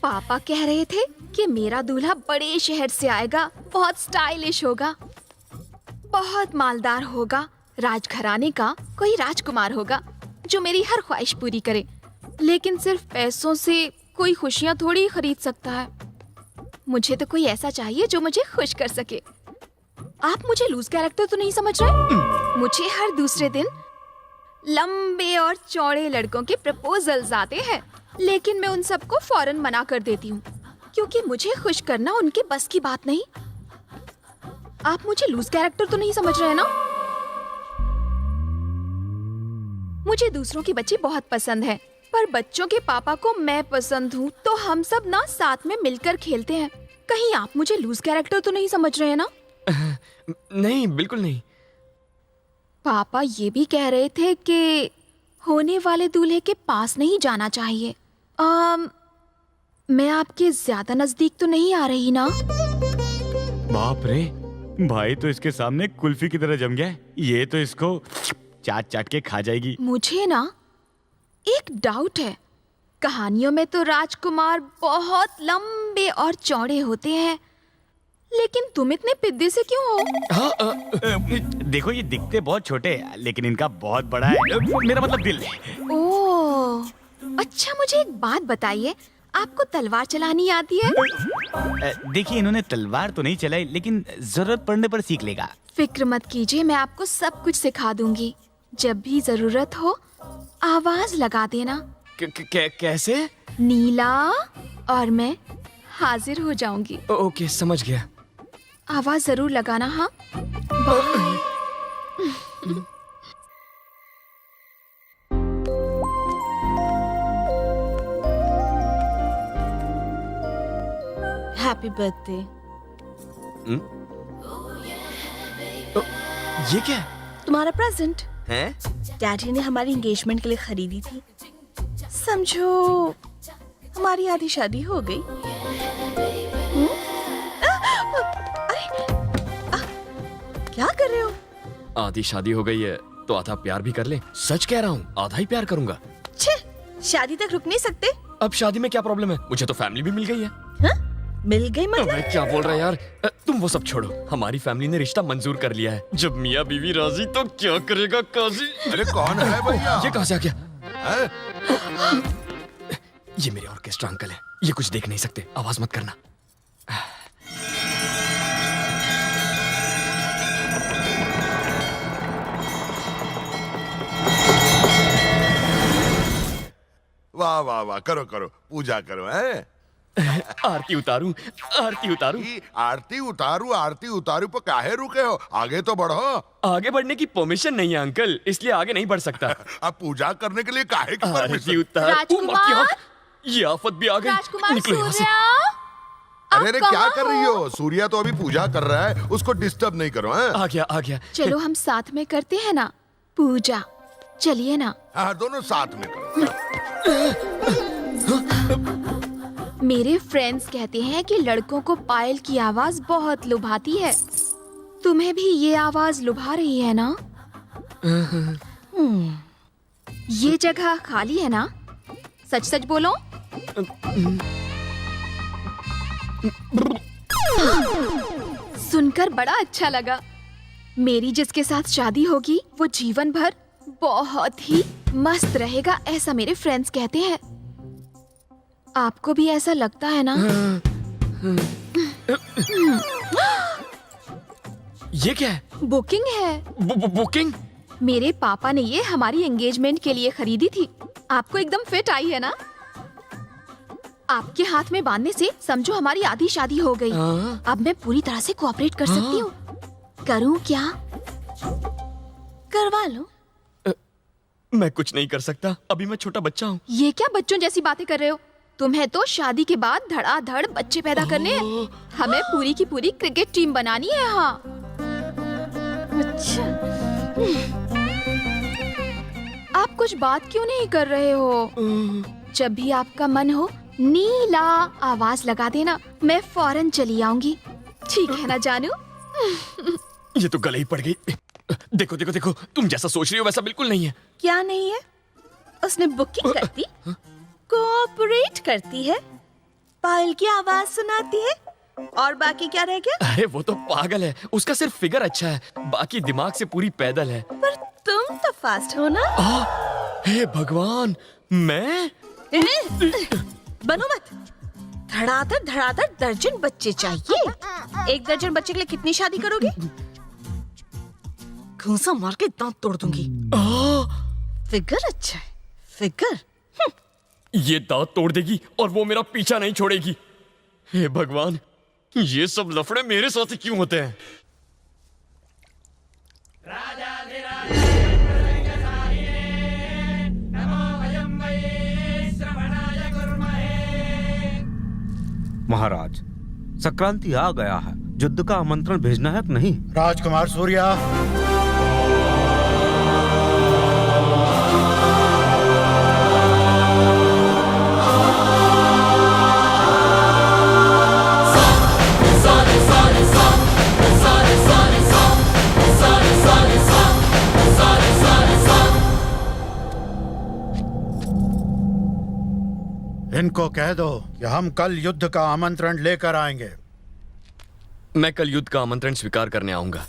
पापा कह रहे थे कि मेरा दूल्हा बड़े शहर से आएगा, बहुत स्टाइलिश होगा, बहुत मालदार होगा, राजघराने का कोई राजकुमार होगा जो मेरी हर ख्वाहिश पूरी करे। लेकिन सिर्फ पैसों से कोई खुशियाँ थोड़ी खरीद सकता है। मुझे तो कोई ऐसा चाहिए जो मुझे खुश कर सके। आप मुझे लूज कैरेक्टर तो नहीं समझ रहे? मुझे हर दूसरे दिन लंबे और चौड़े लड़कों के प्रपोजल्स आते हैं, लेकिन मैं उन सबको फौरन मना कर देती हूँ क्योंकि मुझे खुश करना उनके बस की बात नहीं। आप मुझे लूज कैरेक्टर तो नहीं समझ रहे ना? मुझे दूसरों के बच्चे बहुत पसंद हैं, पर बच्चों के पापा को मैं पसंद हूँ, तो हम सब ना साथ में मिलकर खेलते हैं। कहीं आप मुझे लूज कैरेक्टर तो नहीं समझ रहे हैं ना? नहीं, बिल्कुल नहीं। पापा ये भी कह रहे थे कि होने वाले दूल्हे के पास नहीं जाना चाहिए। मैं आपके ज्यादा नजदीक तो नहीं आ रही ना? बाप रे, भाई तो इसके सामने कुल्फी की तरह जम गया है। ये तो इसको चाट चाट के खा जाएगी। मुझे ना एक डाउट है। कहानियों में तो राजकुमार बहुत लंबे और चौड़े होते हैं, लेकिन तुम इतने पिद्दे से क्यों हो? देखो, ये दिखते बहुत छोटे हैं, लेकिन इनका बहुत बड़ा है। मेरा मतलब दिल है। ओह, अच्छा मुझे एक बात बताइए, आपको तलवार चलानी आती है? देखिए, इन्होंने तलवार तो नहीं चलाई, लेकिन जरूरत पड़ने पर सीख लेगा। फिक्र मत कीजिए, मैं आपको सब कुछ सिखा दूंगी। जब भी जरूरत हो आवाज लगा देना। कैसे? नीला, और मैं हाजिर हो जाऊंगी। ओके, समझ गया। आवाज जरूर लगाना। हाँ, बाय। Happy birthday. ये क्या है? तुम्हारा प्रेजेंट हैं? डैडी ने हमारी एंगेजमेंट के लिए खरीदी थी। समझो हमारी आधी शादी हो गई। क्या कर रहे हो? आधी शादी हो गई है तो आधा प्यार भी कर ले। सच कह रहा हूँ, आधा ही प्यार करूंगा। छे, शादी तक रुक नहीं सकते? अब शादी में क्या प्रॉब्लम है? मुझे तो फैमिली भी मिल गई है। हाँ? मिल गई मतलब? मैं क्या बोल रहा है यार? तुम वो सब छोड़ो, हमारी फैमिली ने रिश्ता मंजूर कर लिया है। जब मियाँ बीवी राजी तो क्या करेगा काजी? अरे कौन है भैया? ये कहाँ से आ गया? हैं? ये मेरे ऑर्केस्ट्रा अंकल है। ये कुछ देख नहीं सकते, आवाज मत करना। वाह वाह वाह, करो करो, पूजा करो। हैं? आरती उतारूं, आरती उतारूं। आरती उतारू पर काहे रुके हो? आगे तो बढ़ो। आगे बढ़ने की परमिशन नहीं है अंकल, इसलिए आगे नहीं बढ़ सकता। अब पूजा करने के लिए काहे की आरती परमिशन? उतार। राजकुमार! ये आफत भी आ गई। राजकुमार निकलो यहाँ से। सूर्या, अरे आप क्या कहाँ कर रही हो? सूर्या तो अभी पूजा कर रहा है, उसको डिस्टर्ब नहीं करो। हैं? आ गया, आ गया। चलो हम साथ में करते हैं ना पूजा। चलिए ना। हाँ, दोनों साथ में करो। मेरे फ्रेंड्स कहते हैं कि लड़कों को पायल की आवाज बहुत लुभाती है। तुम्हें भी ये आवाज लुभा रही है ना? ये जगह खाली है ना? सच सच बोलो। सुनकर बड़ा अच्छा लगा। मेरी जिसके साथ शादी होगी वो जीवन भर बहुत ही मस्त रहेगा, ऐसा मेरे फ्रेंड्स कहते हैं। आपको भी ऐसा लगता है ना? ये क्या है? बुकिंग है। बुकिंग? मेरे पापा ने ये हमारी एंगेजमेंट के लिए खरीदी थी। आपको एकदम फिट आई है ना? आपके हाथ में बांधने से समझो हमारी आधी शादी हो गई। अब मैं पूरी तरह से कोऑपरेट कर सकती हूँ। करूँ क्या? करवा लो। मैं कुछ नहीं कर सकता, अभी मैं छोटा बच्चा हूँ। ये क्या बच्चों जैसी बातें कर रहे हो? तुम्हें तो शादी के बाद धड़ाधड़ बच्चे पैदा करने हैं। हमें पूरी की पूरी क्रिकेट टीम बनानी है। हाँ, अच्छा, आप कुछ बात क्यों नहीं कर रहे हो? जब भी आपका मन हो नीला आवाज लगा देना, मैं फौरन चली आऊंगी। ठीक है ना जानू? ये तो गले ही पड़ गई। देखो देखो देखो, तुम जैसा सोच रही हो वैसा बिल्कुल नहीं है। क्या नहीं है? उसने बुकिंग करती, कोऑपरेट करती है, पायल की आवाज सुनाती है। और बाकी क्या रह गया? अरे वो तो पागल है, उसका सिर्फ फिगर अच्छा है, बाकी दिमाग से पूरी पैदल है। पर तुम तो फास्ट हो ना। हे भगवान, मैं बनो मत। धड़ाधड़ दर्जन बच्चे चाहिए। एक दर्जन बच्चे के लिए कितनी शादी करोगे? घूंसा मार के दांत तोड़ दूंगी। फिगर अच्छा है, फिगर। ये दांत तोड़ देगी और वो मेरा पीछा नहीं छोड़ेगी। हे भगवान, ये सब लफड़े मेरे साथ ही क्यों होते हैं? महाराज, संक्रांति आ गया है, युद्ध का आमंत्रण भेजना है कि नहीं? राजकुमार सूर्या, इनको कह दो कि हम कल युद्ध का आमंत्रण लेकर आएंगे। मैं कल युद्ध का आमंत्रण स्वीकार करने आऊंगा।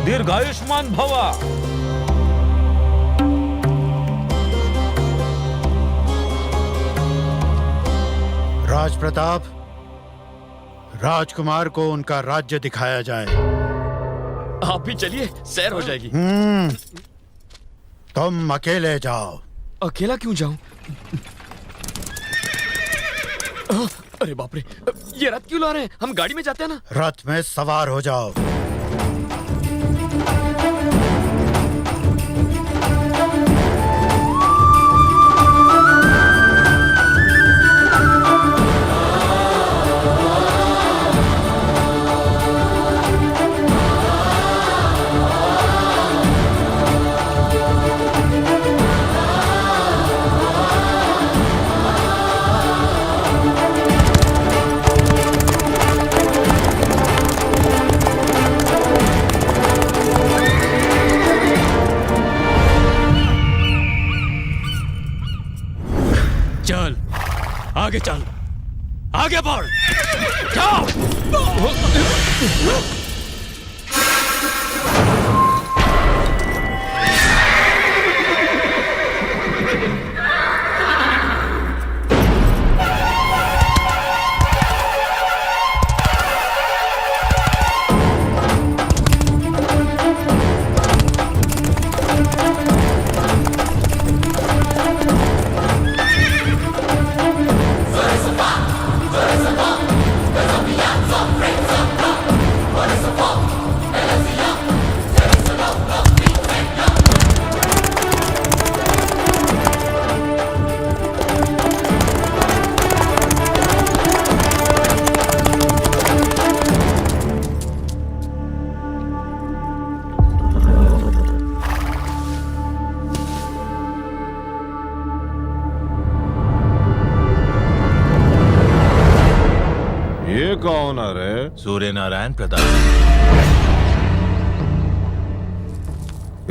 दीर्घायुष्मान भवा। राज प्रताप, राजकुमार को उनका राज्य दिखाया जाए। आप भी चलिए, सैर हो जाएगी। तुम अकेले जाओ। अकेला क्यों जाऊं? अरे बाप रे, ये रथ क्यों ला रहे हैं? हम गाड़ी में जाते हैं ना। रथ में सवार हो जाओ। चल आगे, चल आगे बढ़, जाओ। ये कौन है रे? सूर्य नारायण प्रताप।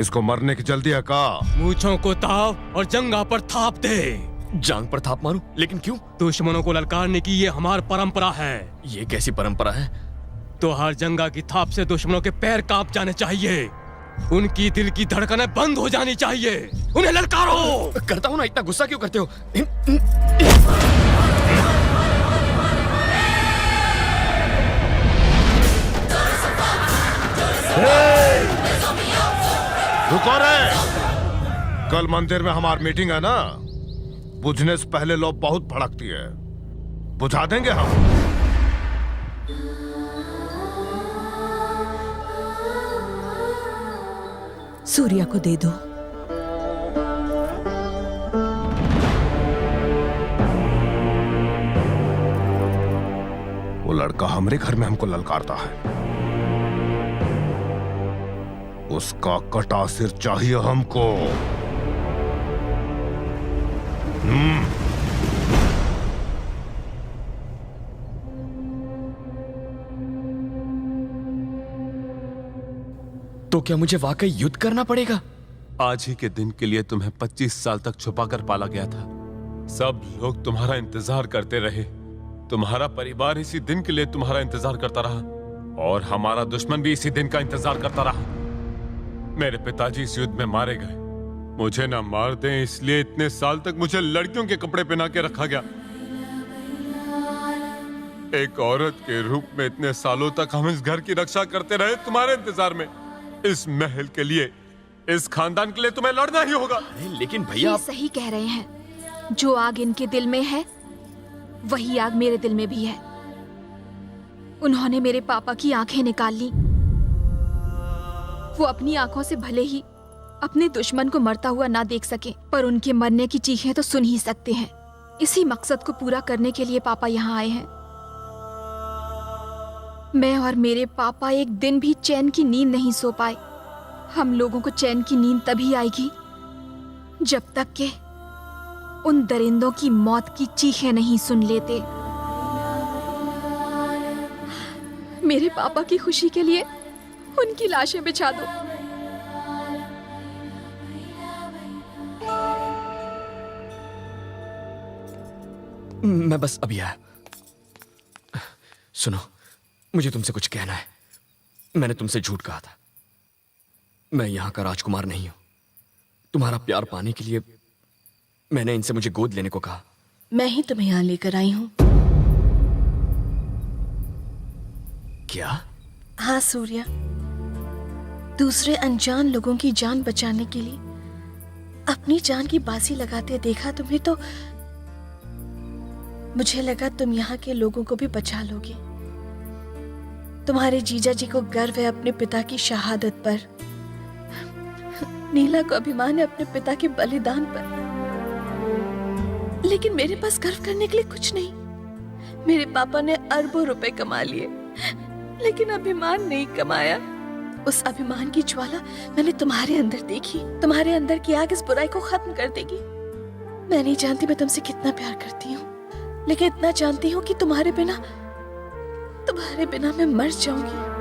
इसको मरने की जल्दी है का? मूंछों को ताव और जंगा पर थाप दे। जांग पर थाप मारूं? लेकिन क्यों? दुश्मनों को ललकारने की ये हमारी परंपरा है। ये कैसी परंपरा है? तो हर जंगा की थाप से दुश्मनों के पैर कांप जाने चाहिए, उनकी दिल की धड़कनें बंद हो जानी चाहिए। उन्हें ललकारो। करता हूं ना, इतना गुस्सा क्यों करते हो? रुको रे! कल मंदिर में हमारी मीटिंग है ना, बुझने से पहले लोग बहुत भड़कती है, बुझा देंगे हम। सूर्या को दे दो। वो लड़का हमारे घर में हमको ललकारता है, उसका कटा सिर चाहिए हमको। तो क्या मुझे वाकई युद्ध करना पड़ेगा? आज ही के दिन के लिए तुम्हें 25 साल तक छुपा कर पाला गया था। सब लोग तुम्हारा इंतजार करते रहे। तुम्हारा परिवार इसी दिन के लिए तुम्हारा इंतजार करता रहा और हमारा दुश्मन भी इसी दिन का इंतजार करता रहा। मेरे पिताजी इस युद्ध में मारे गए। मुझे ना मार दें इसलिए इतने साल तक मुझे लड़कियों के कपड़े पहना के रखा गया। एक औरत के रूप में इतने सालों तक हम इस घर की रक्षा करते रहे तुम्हारे इंतजार में। इस महल के लिए, इस खानदान के लिए तुम्हें लड़ना ही होगा। लेकिन भैया ये सही कह रहे हैं। जो आग इनके दिल में है वही आग मेरे दिल में भी है। उन्होंने मेरे पापा की आंखें निकाल ली। वो अपनी आंखों से भले ही अपने दुश्मन को मरता हुआ ना देख सके, पर उनके मरने की चीखें तो सुन ही सकते हैं। इसी मकसद को पूरा करने के लिए पापा यहाँ आए हैं। मैं और मेरे पापा एक दिन भी चैन की नींद नहीं सो पाए। हम लोगों को चैन की नींद तभी आएगी जब तक के उन दरिंदों की मौत की चीखें नहीं सुन लेते। मेरे पापा की खुशी के लिए उनकी लाशें बिछा दो। मैं बस अभी आया। सुनो, मुझे तुमसे कुछ कहना है। मैंने तुमसे झूठ कहा था। मैं यहां का राजकुमार नहीं हूं। तुम्हारा प्यार पाने के लिए मैंने इनसे मुझे गोद लेने को कहा। मैं ही तुम्हें यहाँ लेकर आई हूँ। क्या? हाँ सूर्या, दूसरे अनजान लोगों की जान बचाने के लिए अपनी जान की बाजी लगाते देखा तुम्हें तो मुझे लगा तुम यहाँ के लोगों को भी बचा लोगे। तुम्हारे जीजा जी को गर्व है अपने पिता की शहादत पर। नीला को अभिमान है अपने पिता के बलिदान पर। लेकिन मेरे पास गर्व करने के लिए कुछ नहीं। मेरे पापा ने अरबों रुपए कमा लिए, लेकिन अभिमान नहीं कमाया। उस अभिमान की ज्वाला मैंने तुम्हारे अंदर देखी। तुम्हारे अंदर की आग इस बुराई को खत्म कर देगी। मैं नहीं जानती मैं तुमसे कितना प्यार करती हूँ, लेकिन इतना जानती हूँ कि तुम्हारे बिना मैं मर जाऊंगी।